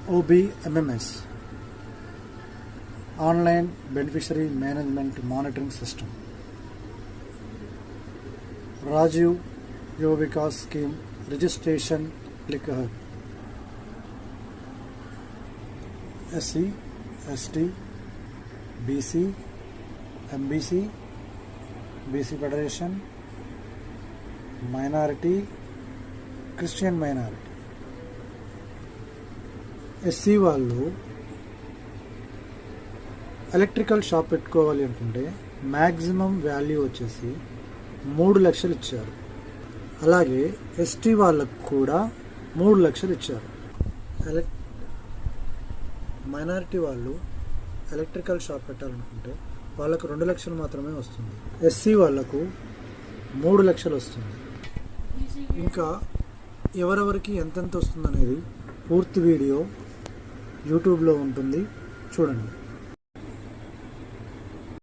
OBMMS Online Beneficiary Management Monitoring System, Rajiv Yuva Vikas Scheme Registration Click Ahead, SC, ST, BC, MBC, BC Federation, Minority, Christian Minority. SC వాళ్ళు electrical shop పెట్టుకోవాలి అనుకుంటే maximum value వచ్చేసి 3 లక్షలు ఇచ్చారు. అలాగే ST వాళ్ళకు కూడా 3 లక్షలు ఇచ్చారు. మైనారిటీ వాళ్ళు ఎలక్ట్రికల్ షాప్ పెట్టాలనుకుంటే వాళ్ళకు 2 లక్షలు మాత్రమే వస్తుంది. ఎస్సీ వాళ్ళకు 3 లక్షలు వస్తుంది. ఇంకా ఎవరెవరికి ఎంతెంత వస్తుంది అనేది పూర్తి వీడియో యూట్యూబ్లో ఉంటుంది, చూడండి.